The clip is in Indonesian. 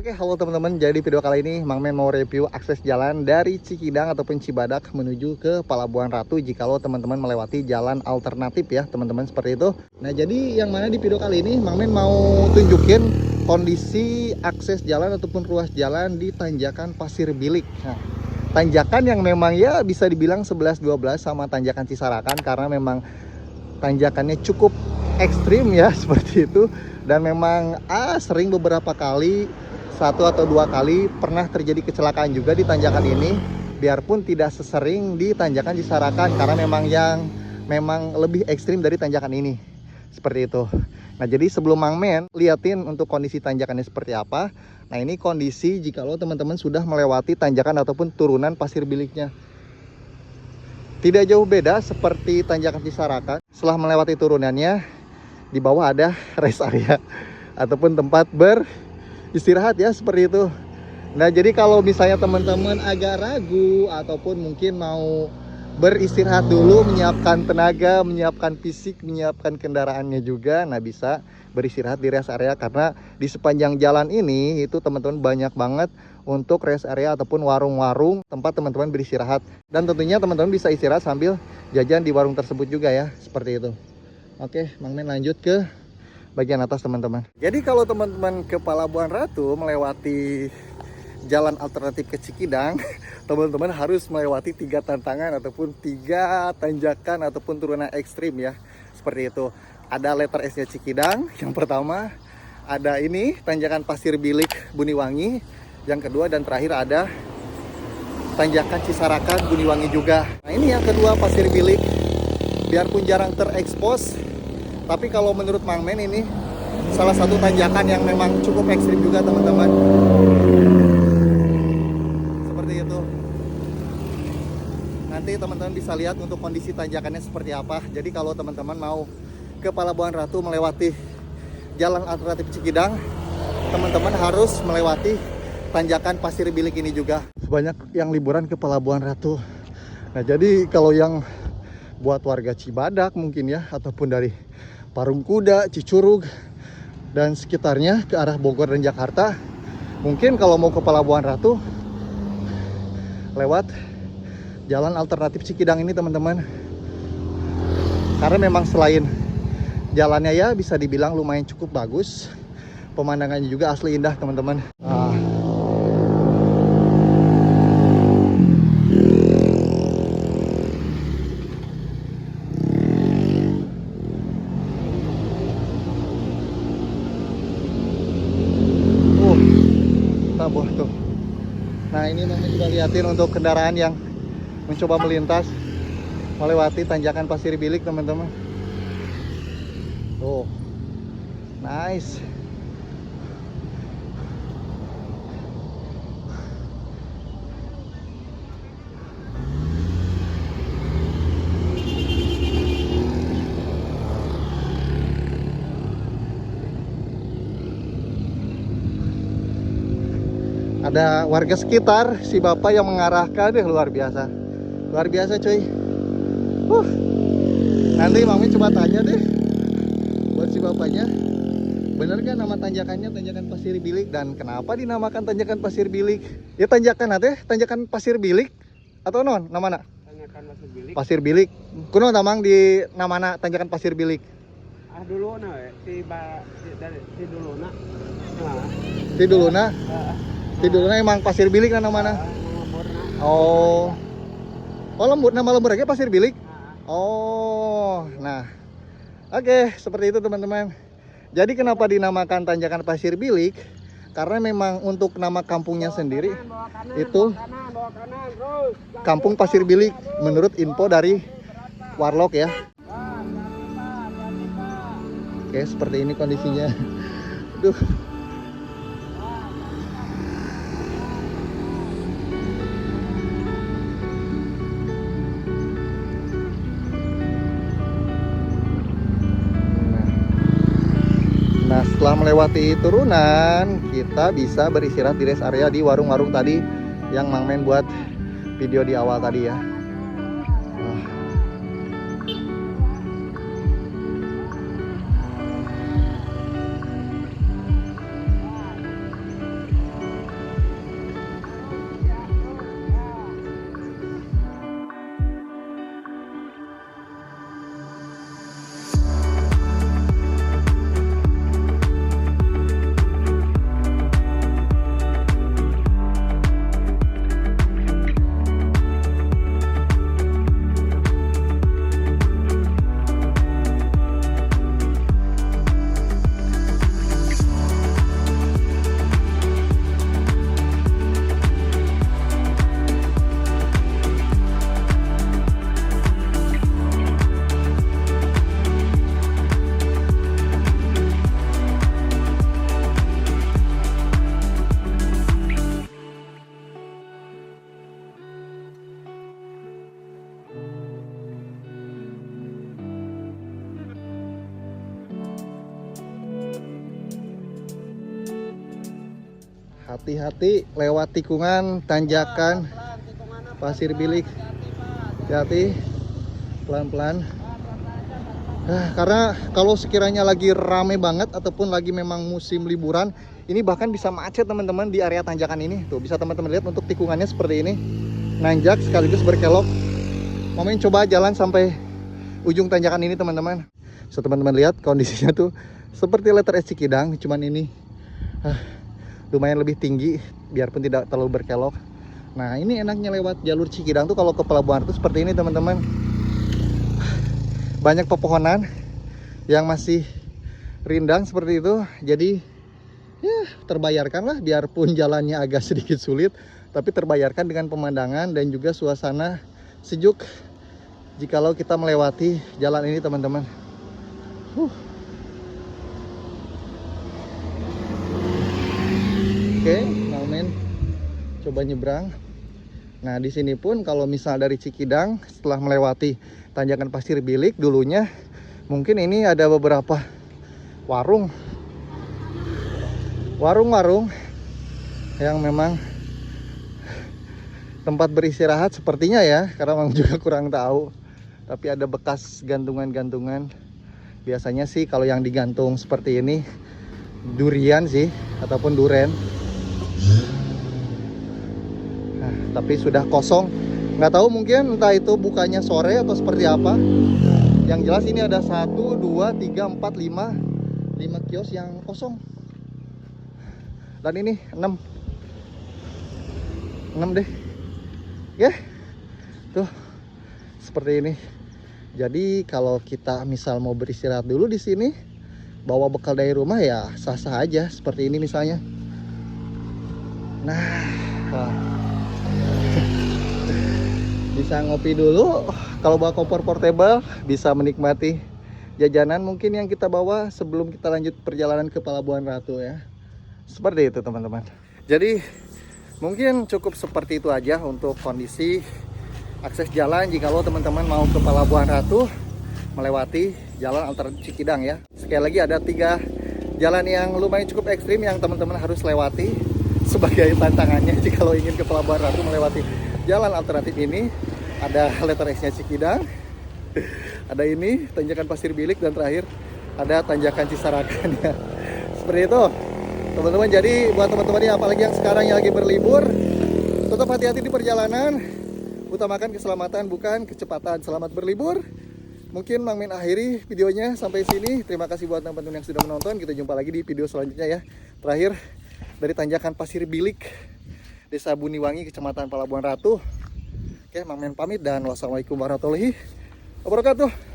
Oke, halo teman-teman. Jadi video kali ini Mang Men mau review akses jalan dari Cikidang ataupun Cibadak menuju ke Palabuhan Ratu jikalau teman-teman melewati jalan alternatif ya, teman-teman, seperti itu. Nah, jadi yang mana di video kali ini Mang Men mau tunjukin kondisi akses jalan ataupun ruas jalan di tanjakan Pasir Bilik. Nah, tanjakan yang memang ya bisa dibilang 11-12 sama tanjakan Cisarakan karena memang tanjakannya cukup ekstrim ya seperti itu, dan memang sering beberapa kali, 1 atau 2 kali pernah terjadi kecelakaan juga di tanjakan ini, biarpun tidak sesering di tanjakan Cisarakan karena memang lebih ekstrim dari tanjakan ini seperti itu. Nah, jadi sebelum Mang Men liatin untuk kondisi tanjakannya seperti apa, nah ini kondisi jikalau teman-teman sudah melewati tanjakan ataupun turunan Pasir Biliknya. Tidak jauh beda seperti tanjakan Cisarakan. Setelah melewati turunannya, di bawah ada rest area ataupun tempat beristirahat ya, seperti itu. Nah, jadi kalau misalnya teman-teman agak ragu ataupun mungkin mau beristirahat dulu, menyiapkan tenaga, menyiapkan fisik, menyiapkan kendaraannya juga, nah bisa beristirahat di rest area karena di sepanjang jalan ini itu teman-teman banyak banget untuk rest area ataupun warung-warung tempat teman-teman beristirahat, dan tentunya teman-teman bisa istirahat sambil jajan di warung tersebut juga ya, seperti itu. Oke, Mang Men lanjut ke bagian atas teman-teman. Jadi kalau teman-teman ke Palabuhan Ratu melewati jalan alternatif ke Cikidang, teman-teman harus melewati 3 tantangan ataupun 3 tanjakan ataupun turunan ekstrim ya, seperti itu. Ada letter S-nya Cikidang yang pertama, ada ini tanjakan Pasir Bilik Buniwangi yang kedua, dan terakhir ada tanjakan Cisarakan Buniwangi juga. Nah, ini yang kedua Pasir Bilik, biarpun jarang terekspos, tapi kalau menurut Mang Men ini salah satu tanjakan yang memang cukup ekstrim juga teman-teman. Seperti itu. Nanti teman-teman bisa lihat untuk kondisi tanjakannya seperti apa. Jadi kalau teman-teman mau ke Palabuhan Ratu melewati jalan alternatif Cikidang, teman-teman harus melewati tanjakan Pasir Bilik ini juga. Banyak yang liburan ke Palabuhan Ratu. Nah, jadi kalau yang buat warga Cibadak mungkin ya, ataupun dari Parung Kuda, Cicurug, dan sekitarnya ke arah Bogor dan Jakarta, mungkin kalau mau ke Palabuhan Ratu lewat jalan alternatif Cikidang ini teman-teman. Karena memang selain jalannya ya bisa dibilang lumayan cukup bagus, pemandangannya juga asli indah teman-teman. Tabuh tuh. Nah, ini Mang Men juga liatin untuk kendaraan yang mencoba melintas melewati tanjakan Pasir Bilik teman-teman. Oh, nice. Ada warga sekitar, si bapak yang mengarahkan deh, luar biasa cuy. Nanti Mang Men coba tanya deh buat si bapaknya, bener kan nama tanjakannya tanjakan Pasir Bilik, dan kenapa dinamakan tanjakan Pasir Bilik ya? Tanjakan tanjakan Pasir Bilik atau non namana Tanjakan Pasir Bilik. Pasir Bilik kuno tamang di namana tanjakan Pasir Bilik. Dulu na dari dulu na. Ti duluna emang Pasir Bilik namana. Oh, nama lembur aja Pasir Bilik. Oh, nah, oke, seperti itu teman-teman. Jadi kenapa dinamakan tanjakan Pasir Bilik? Karena memang untuk nama kampungnya sendiri itu Kampung Pasir Bilik menurut info dari Warlock ya. Oke, seperti ini kondisinya. Duh. Nah, setelah melewati turunan, kita bisa beristirahat di rest area di warung-warung tadi yang Mang Men buat video di awal tadi ya. Hati-hati lewat tikungan, tanjakan, pasir bilik. Hati-hati, pelan-pelan. Karena kalau sekiranya lagi rame banget ataupun lagi memang musim liburan, ini bahkan bisa macet teman-teman di area tanjakan ini. Tuh bisa teman-teman lihat untuk tikungannya seperti ini, nanjak sekaligus berkelok. Momen coba jalan sampai ujung tanjakan ini teman-teman. So teman-teman lihat kondisinya tuh seperti letter S Cikidang, cuman ini lumayan lebih tinggi biarpun tidak terlalu berkelok. Nah ini enaknya lewat jalur Cikidang tuh kalau ke pelabuhan itu seperti ini teman-teman. Banyak pepohonan yang masih rindang seperti itu, jadi ya terbayarkan lah, biarpun jalannya agak sedikit sulit, tapi terbayarkan dengan pemandangan dan juga suasana sejuk jikalau kita melewati jalan ini teman-teman. Oke, nah men, coba nyebrang. Nah di sini pun kalau misal dari Cikidang setelah melewati tanjakan pasir bilik, dulunya mungkin ini ada beberapa warung-warung yang memang tempat beristirahat sepertinya ya, karena memang juga kurang tahu. Tapi ada bekas gantungan-gantungan. Biasanya sih kalau yang digantung seperti ini durian sih ataupun duren. Nah, tapi sudah kosong. Nggak tahu mungkin entah itu bukanya sore atau seperti apa. Yang jelas ini ada 1, 2, 3, 4, 5 kios yang kosong. Dan ini 6 deh. Ya, tuh seperti ini. Jadi kalau kita misal mau beristirahat dulu di sini, bawa bekal dari rumah ya sah-sah aja seperti ini misalnya. Nah, bisa ngopi dulu. Kalau bawa koper portable bisa menikmati jajanan mungkin yang kita bawa sebelum kita lanjut perjalanan ke Pelabuhan Ratu ya. Seperti itu teman-teman. Jadi mungkin cukup seperti itu aja untuk kondisi akses jalan jikalau teman-teman mau ke Pelabuhan Ratu melewati jalan alternatif Cikidang ya. Sekali lagi ada 3 jalan yang lumayan cukup ekstrim yang teman-teman harus lewati sebagai tantangannya jikalau ingin ke Pelabuhan Ratu melewati jalan alternatif ini. Ada letter S-nya Cikidang, ada ini tanjakan pasir bilik, dan terakhir ada tanjakan Cisarakan ya. Seperti itu teman-teman. Jadi buat teman-teman yang apalagi yang sekarang yang lagi berlibur, tetap hati-hati di perjalanan, utamakan keselamatan bukan kecepatan. Selamat berlibur. Mungkin Mang Min akhiri videonya sampai sini. Terima kasih buat teman-teman yang sudah menonton. Kita jumpa lagi di video selanjutnya ya. Terakhir dari tanjakan pasir bilik, Desa Buniwangi, Kecamatan Pelabuhan Ratu. Oke, Mang Men pamit dan wassalamualaikum warahmatullahi wabarakatuh.